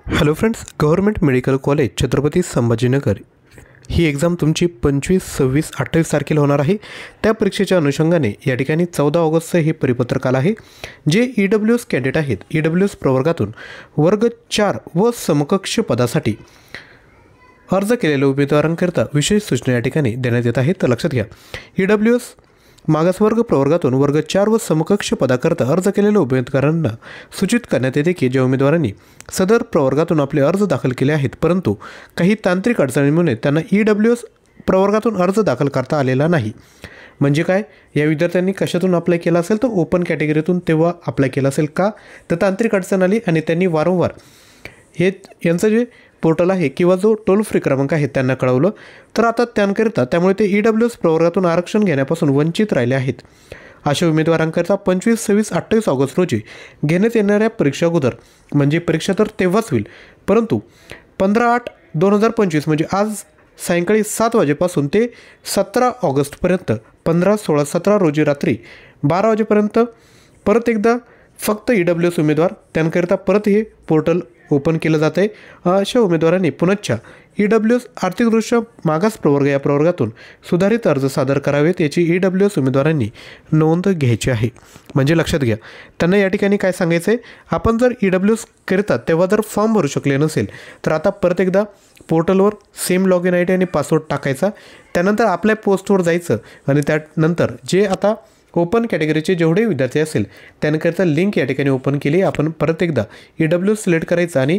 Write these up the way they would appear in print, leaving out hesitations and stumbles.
Hello friends, government medical college Chhatrapati Sambhajinagar ही exam तुमची 25, 26, 28 तारखेला होणार आहे। त्या परीक्षेच्या अनुषंगाने या ठिकाणी 14 ऑगस्टचं हे परिपत्रक आलं आहे। जे EWS कॅन्डिडेट आहेत, EWS प्रवर्गातून वर्ग 4 व समकक्ष पदासाठी अर्ज केलेल्या उमेदवारांकरिता विशेष सूचना या ठिकाणी देण्यात येत आहेत। तर लक्षात घ्या, EWS मागासवर्ग प्रवर्गातून वर्ग 4 व समकक्ष पदाकरता अर्ज केलेल्या उमेदवारांना सूचित करण्यात येते की ज्या उमेदवारांनी सदर प्रवर्गातून आपले अर्ज दाखल केले आहेत परंतु काही तांत्रिक अडचणीमुळे त्यांना EWS प्रवर्गातून अर्ज दाखल करता आलेला नाही। म्हणजे काय, या विद्यार्थ्यांनी कशातून अप्लाय केला असेल तर ओपन कॅटेगरीतून तेव्हा अप्लाय केला असेल का, तर तांत्रिक अडचण आली आणि त्यांनी वारंवार हे यांचं जे पोर्टल आहे किंवा जो टोल फ्री क्रमांक आहे त्यांना कळवलं, तर आता त्यांकरिता त्यामुळे ते EWS प्रवर्गातून आरक्षण घेण्यापासून वंचित राहिले आहेत। अशा उमेदवारांकरिता 25, 26, 28 ऑगस्ट रोजी घेण्यात येणाऱ्या परीक्षा अगोदर, म्हणजे परीक्षा तर तेव्हाच होईल परंतु 15/8/2025 म्हणजे आज सायंकाळी 7 वाजेपासून ते 17 ऑगस्टपर्यंत 15, 16, 17 रोजी रात्री 12 वाजेपर्यंत परत एकदा फक्त EWS उमेदवार त्यांकरिता परत हे पोर्टल ओपन केलं जात आहे। अशा उमेदवारांनी पुनश्च EWS आर्थिकदृष्ट्या मागास प्रवर्ग या प्रवर्गातून सुधारित अर्ज सादर करावेत याची EWS उमेदवारांनी नोंद घ्यायची आहे। म्हणजे लक्षात घ्या, त्यांना या ठिकाणी काय सांगायचं आहे, आपण जर EWS करता तेव्हा जर फॉर्म भरू शकले नसेल तर आता परत एकदा पोर्टलवर सेम लॉग इन ID आणि पासवर्ड टाकायचा, त्यानंतर आपल्या पोस्टवर जायचं आणि त्यानंतर जे आता ओपन कॅटेगरीचे जेवढे विद्यार्थी असेल त्यांकरिता लिंक या ठिकाणी ओपन केली, आपण परत एकदा EWS सिलेक्ट करायचं आणि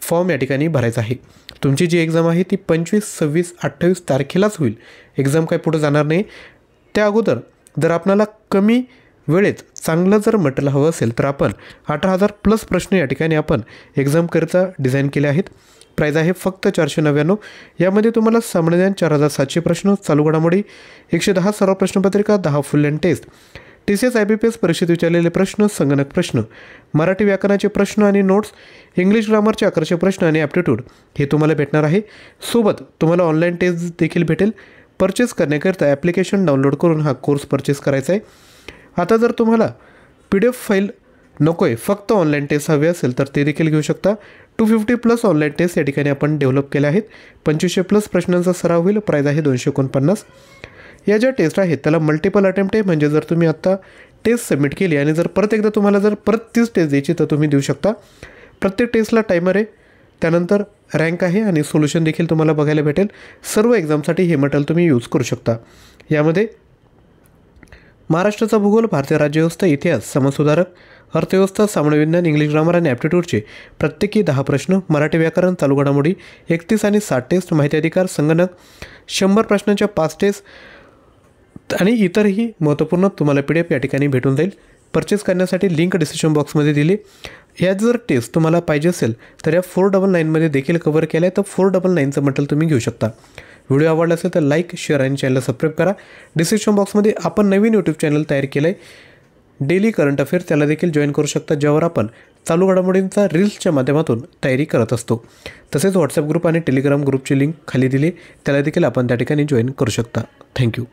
फॉर्म या ठिकाणी भरायचा आहे। तुमची जी एक्झाम आहे ती 25, 26, 28 तारखेलाच होईल, एक्झाम काय पुढे जाणार नाही। त्या अगोदर जर आपल्याला कमी वेळेत चांगलं जर मटेरियल हवं असेल तर आपण 18,000+ प्रश्न या ठिकाणी आपण एक्झामकरिता डिझाईन केले आहेत। प्राईज आहे फक्त 499। यामध्ये तुम्हाला सामान्य ज्ञान 4,700 प्रश्न, चालू घडामोडी 110 सर्व प्रश्नपत्रिका, 10 full length test, TCS IBPS परीक्षेत विचारलेले प्रश्न, संगणक प्रश्न, मराठी व्याकरणाचे प्रश्न आणि नोट्स, इंग्लिश ग्रामरचे 1100 प्रश्न आणि ॲप्टिट्यूड हे तुम्हाला भेटणार आहे। सोबत तुम्हाला ऑनलाईन टेस्ट देखील भेटेल। परचेस करण्याकरिता ॲप्लिकेशन डाउनलोड करून हा कोर्स परचेस करायचा आहे। आता जर तुम्हाला PDF फाईल नको आहे, फक्त ऑनलाईन टेस्ट हवे असेल तर ते देखील घेऊ शकता। 250+ ऑनलाईन टेस्ट या ठिकाणी आपण डेव्हलप केल्या आहेत। 2500+ प्रश्नांचा सराव होईल। प्राईज आहे 249। या ज्या टेस्ट आहेत त्याला मल्टिपल अटेम्प्ट आहे, म्हणजे जर तुम्ही आत्ता टेस्ट सबमिट केली आणि जर परत एकदा तुम्हाला जर परत तीच टेस्ट द्यायची तर तुम्ही देऊ शकता। प्रत्येक टेस्टला टायमर आहे, त्यानंतर रँक आहे आणि सोल्युशन देखील तुम्हाला बघायला भेटेल। सर्व एक्झामसाठी हे मटेरियल तुम्ही यूज करू शकता। यामध्ये महाराष्ट्राचा भूगोल, भारतीय राज्यव्यवस्था, इतिहास, समाजसुधारक, अर्थव्यवस्था, सामान्य विज्ञान, इंग्लिश ग्रामर आणि ॲप्टिट्यूडचे प्रत्येकी 10 प्रश्न, मराठी व्याकरण, चालू घडामोडी 31 आणि 60 टेस्ट, माहिती अधिकार, संगणक 100 प्रश्नांच्या 5 टेस्ट आणि इतरही महत्त्वपूर्ण तुम्हाला PDF या ठिकाणी भेटून जाईल। परचेस करण्यासाठी लिंक डिस्क्रिप्शन बॉक्समध्ये दिली। ह्या जर टेस्ट तुम्हाला पाहिजे असेल तर या 499 देखील कव्हर केलं आहे, तर 499चं मटेरियल तुम्ही घेऊ शकता। व्हिडिओ आवडला असेल तर लाईक, शेअर आणि चॅनलला सबस्क्राईब करा। डिस्क्रिप्शन बॉक्समध्ये आपण नवीन YouTube चॅनल तयार केलं आहे, डेली करंट अफेअर, त्याला देखील जॉईन करू शकता, ज्यावर आपण चालू घडामोडींचा रील्सच्या माध्यमातून तयारी करत असतो। तसेच व्हॉट्सअप ग्रुप आणि टेलिग्राम ग्रुपची लिंक खाली दिली, त्याला देखील आपण त्या ठिकाणी जॉईन करू शकता। थँक्यू।